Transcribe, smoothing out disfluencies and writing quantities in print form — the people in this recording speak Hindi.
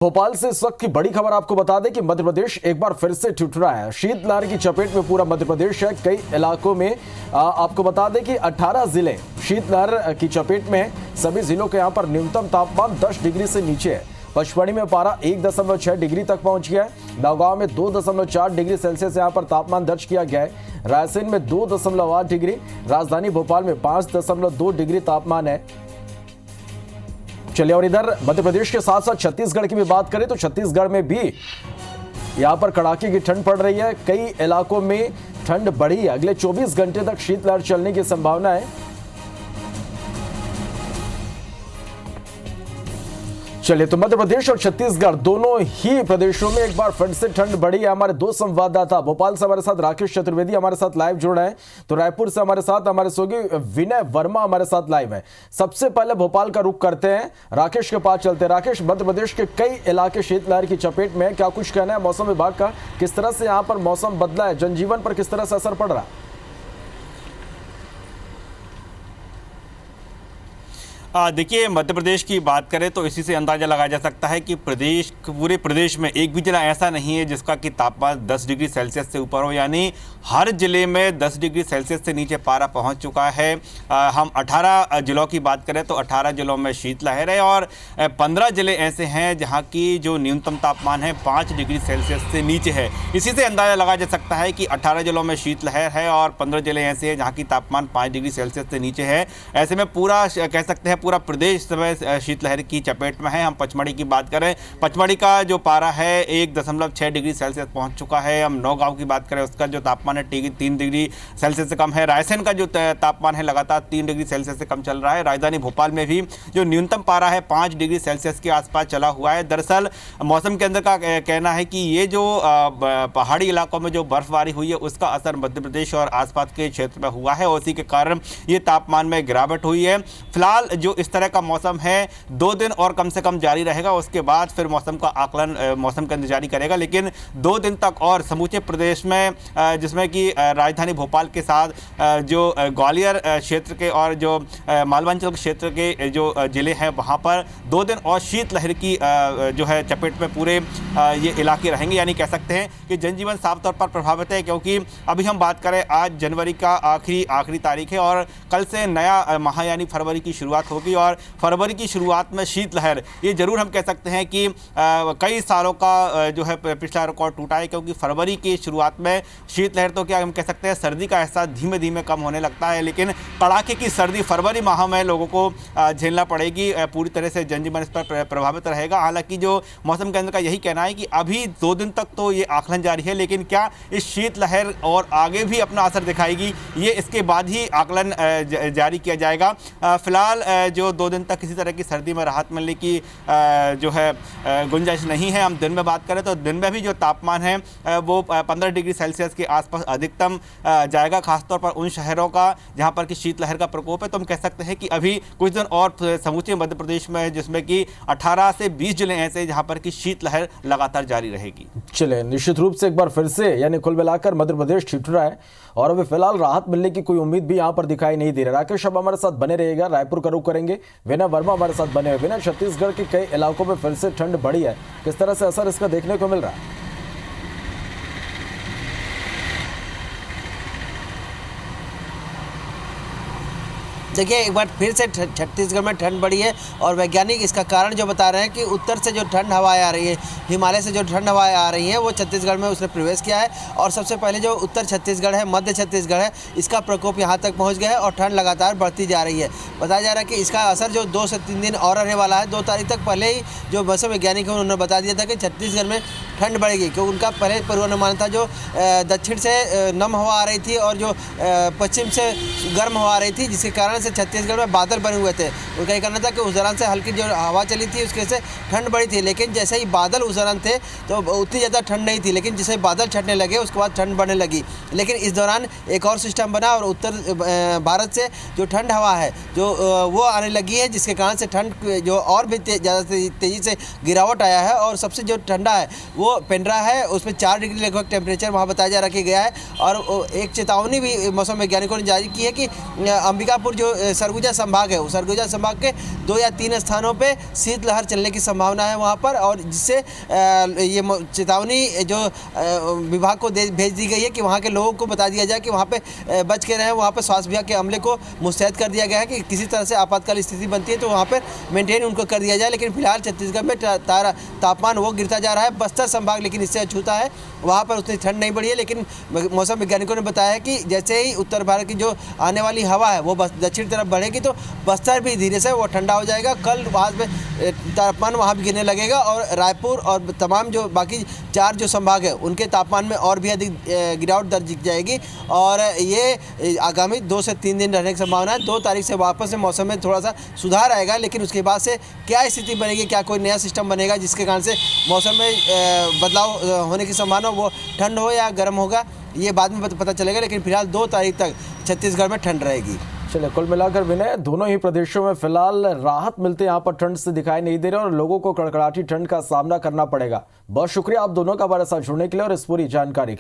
भोपाल से इस वक्त की बड़ी खबर आपको बता दें कि मध्य प्रदेश एक बार फिर से ठिठुरा है। शीतलहर की चपेट में पूरा मध्य प्रदेश है। कई इलाकों में आपको बता दें कि 18 जिले शीतलहर की चपेट में। सभी जिलों के यहां पर न्यूनतम तापमान 10 डिग्री से नीचे है। पचमढ़ी में पारा 1.6 डिग्री तक पहुंच गया है। नौगांव में 2.4 डिग्री सेल्सियस यहां पर तापमान दर्ज किया गया है। रायसेन में 2.8 डिग्री, राजधानी भोपाल में 5.2 डिग्री तापमान है। चलिए और इधर मध्य प्रदेश के साथ साथ छत्तीसगढ़ की भी बात करें तो छत्तीसगढ़ में भी यहां पर कड़ाके की ठंड पड़ रही है। कई इलाकों में ठंड बढ़ी है। अगले 24 घंटे तक शीतलहर चलने की संभावना है। चलिए तो मध्य प्रदेश और छत्तीसगढ़ दोनों ही प्रदेशों में एक बार फिर से ठंड बढ़ी है। हमारे दो संवाददाता भोपाल से हमारे साथ राकेश चतुर्वेदी हमारे साथ लाइव जुड़ रहे हैं, तो रायपुर से हमारे साथ हमारे सहयोगी विनय वर्मा हमारे साथ लाइव है। सबसे पहले भोपाल का रुख करते हैं, राकेश के पास चलते हैं। राकेश, मध्य प्रदेश के कई इलाके शीतलहर की चपेट में, क्या कुछ कहना है मौसम विभाग का? किस तरह से यहाँ पर मौसम बदला है, जनजीवन पर किस तरह से असर पड़ रहा है? देखिए, मध्य प्रदेश की बात करें तो इसी से अंदाज़ा लगाया जा सकता है कि पूरे प्रदेश में एक भी जिला ऐसा नहीं है जिसका कि तापमान 10 डिग्री सेल्सियस से ऊपर हो। यानी हर जिले में 10 डिग्री सेल्सियस से नीचे पारा पहुंच चुका है। हम 18 जिलों की बात करें तो 18 जिलों में शीतलहर है और 15 जिले ऐसे हैं जहां की जो न्यूनतम तापमान है 5 डिग्री सेल्सियस से नीचे है। इसी से अंदाज़ा लगाया जा सकता है कि 18 जिलों में शीतलहर है और 15 जिले ऐसे हैं जहाँ की तापमान 5 डिग्री सेल्सियस से नीचे है। ऐसे में पूरा कह सकते हैं पूरा प्रदेश समय शीतलहर की चपेट में है। हम पचमढ़ी की बात करें, पचमढ़ी का जो पारा है 1.6 डिग्री सेल्सियस पहुंच चुका है। हम नौगांव की बात करें, उसका जो तापमान है 3 डिग्री सेल्सियस से कम है। रायसेन का जो तापमान है लगातार 3 डिग्री सेल्सियस से कम चल रहा है। राजधानी भोपाल में भी जो न्यूनतम पारा है 5 डिग्री सेल्सियस के आसपास चला हुआ है। दरअसल मौसम के अंदर का कहना है कि ये जो पहाड़ी इलाकों में जो बर्फबारी हुई है उसका असर मध्य प्रदेश और आसपास के क्षेत्र में हुआ है और उसी के कारण ये तापमान में गिरावट हुई है। फिलहाल जो इस तरह का मौसम है 2 दिन और कम से कम जारी रहेगा, उसके बाद फिर मौसम का आकलन मौसम केंद्र जारी करेगा। लेकिन 2 दिन तक और समूचे प्रदेश में जिसमें कि राजधानी भोपाल के साथ जो ग्वालियर क्षेत्र के और जो मालवांचल क्षेत्र के जो जिले हैं वहां पर 2 दिन और शीतलहर की जो है चपेट में पूरे ये इलाके रहेंगे। यानी कह सकते हैं कि जनजीवन साफ तौर पर प्रभावित है, क्योंकि अभी हम बात करें आज जनवरी का आखिरी तारीख है और कल से नया माह यानी फरवरी की शुरुआत होगी और फरवरी की शुरुआत में शीतलहर ये जरूर हम कह सकते हैं कि कई सालों का जो है पिछला रिकॉर्ड टूटा है, क्योंकि फरवरी की शुरुआत में शीतलहर तो क्या हम कह सकते हैं सर्दी का एहसास धीमे धीमे कम होने लगता है, लेकिन कड़ाके की सर्दी फरवरी माह में लोगों को झेलना पड़ेगी। पूरी तरह से जनजीवन इस पर प्रभावित रहेगा। हालांकि जो मौसम केंद्र का यही कहना है कि अभी 2 दिन तक तो ये आकलन जारी है, लेकिन क्या इस शीतलहर और आगे भी अपना असर दिखाएगी ये इसके बाद ही आकलन जारी किया जाएगा। फिलहाल जो 2 दिन तक किसी तरह की सर्दी में राहत मिलने की जो है गुंजाइश नहीं है। हम दिन में बात करें तो दिन में भी जो तापमान है वो 15 डिग्री सेल्सियस के आसपास अधिकतम जाएगा, खासतौर पर उन शहरों का जहां पर कि शीतलहर का प्रकोप है। तो हम कह सकते हैं कि अभी कुछ दिन और समूचे मध्य प्रदेश में जिसमें कि 18 से 20 जिले ऐसे जहां पर कि शीतलहर लगातार जारी रहेगी। चले निश्चित रूप से एक बार फिर से यानी कुल मिलाकर मध्य प्रदेश ठिठुरा है और अभी फिलहाल राहत मिलने की कोई उम्मीद भी यहां पर दिखाई नहीं दे रही। राकेश अब हमारे साथ बने रहिएगा, रायपुर का रुख करेंगे। विनय वर्मा हमारे साथ बने हुए। विनय, छत्तीसगढ़ के कई इलाकों में फिर से ठंड बढ़ी है, किस तरह से असर इसका देखने को मिल रहा है? देखिए, एक बार फिर से छत्तीसगढ़ में ठंड बढ़ी है और वैज्ञानिक इसका कारण जो बता रहे हैं कि उत्तर से जो ठंड हवाएं आ रही है, हिमालय से जो ठंड हवाएं आ रही हैं वो छत्तीसगढ़ में उसने प्रवेश किया है और सबसे पहले जो उत्तर छत्तीसगढ़ है, मध्य छत्तीसगढ़ है, इसका प्रकोप यहाँ तक पहुँच गया है और ठंड लगातार बढ़ती जा रही है। बताया जा रहा है कि इसका असर जो 2 से 3 दिन और रहने वाला है। 2 तारीख तक पहले ही जो मौसम वैज्ञानिक हैं उन्होंने बता दिया था कि छत्तीसगढ़ में ठंड बढ़ेगी, क्योंकि उनका पहले पूर्वानुमान था जो दक्षिण से नम हवा आ रही थी और जो पश्चिम से गर्म हवा आ रही थी, जिसके कारण से छत्तीसगढ़ में बादल बने हुए थे। उनका ये कहना था कि उस दौरान से हल्की जो हवा चली थी उसके से ठंड बढ़ी थी, लेकिन जैसे ही बादल उस दौरान थे तो उतनी ज़्यादा ठंड नहीं थी, लेकिन जैसे बादल छटने लगे उसके बाद ठंड बढ़ने लगी। लेकिन इस दौरान एक और सिस्टम बना और उत्तर भारत से जो ठंड हवा है जो वो आने लगी है, जिसके कारण से ठंड जो और भी ज़्यादा तेज़ी से गिरावट आया है और सबसे जो ठंडा है वो पेंड्रा है, उसमें 4 डिग्री लगभग टेम्परेचर वहाँ बताया जा रखा गया है। और एक चेतावनी भी मौसम वैज्ञानिकों ने जारी की है कि अंबिकापुर जो सरगुजा संभाग है, सरगुजा संभाग के 2 या 3 स्थानों पे शीतलहर चलने की संभावना है वहाँ पर, और जिससे ये चेतावनी जो विभाग को भेज दी गई है कि वहाँ के लोगों को बता दिया जाए कि वहाँ पे बच के रहें। वहाँ पे स्वास्थ्य विभाग के अमले को मुस्तैद कर दिया गया है कि किसी तरह से आपातकाल स्थिति बनती है तो वहाँ पर मेंटेन उनको कर दिया जाए। लेकिन फिलहाल छत्तीसगढ़ में तापमान वो गिरता जा रहा है। बस्तर संभाग लेकिन इससे अछूता है, वहाँ पर उतनी ठंड नहीं बढ़ी है। लेकिन मौसम वैज्ञानिकों ने बताया है कि जैसे ही उत्तर भारत की जो आने वाली हवा है वो दक्षिण तरफ बढ़ेगी तो बस्तर भी धीरे से वो ठंडा हो जाएगा। कल बाद में तापमान वहाँ भी गिरने लगेगा और रायपुर और तमाम जो बाकी 4 जो संभाग है उनके तापमान में और भी अधिक गिरावट दर्ज की जाएगी। और ये आगामी 2 से 3 दिन रहने की संभावना है। 2 तारीख से वापस से मौसम में थोड़ा सा सुधार आएगा, लेकिन उसके बाद से क्या स्थिति बनेगी, क्या कोई नया सिस्टम बनेगा जिसके कारण से मौसम में बदलाव होने की संभावना, वो ठंड हो या गर्म होगा, ये बाद में पता चलेगा। लेकिन फिलहाल 2 तारीख तक छत्तीसगढ़ में ठंड रहेगी। चलिए, कुल मिलाकर विनय, दोनों ही प्रदेशों में फिलहाल राहत मिलते यहाँ पर ठंड से दिखाई नहीं दे रहे और लोगों को कड़कड़ाटी ठंड का सामना करना पड़ेगा। बहुत शुक्रिया आप दोनों का हमारे साथ जुड़ने के लिए और इस पूरी जानकारी के लिए।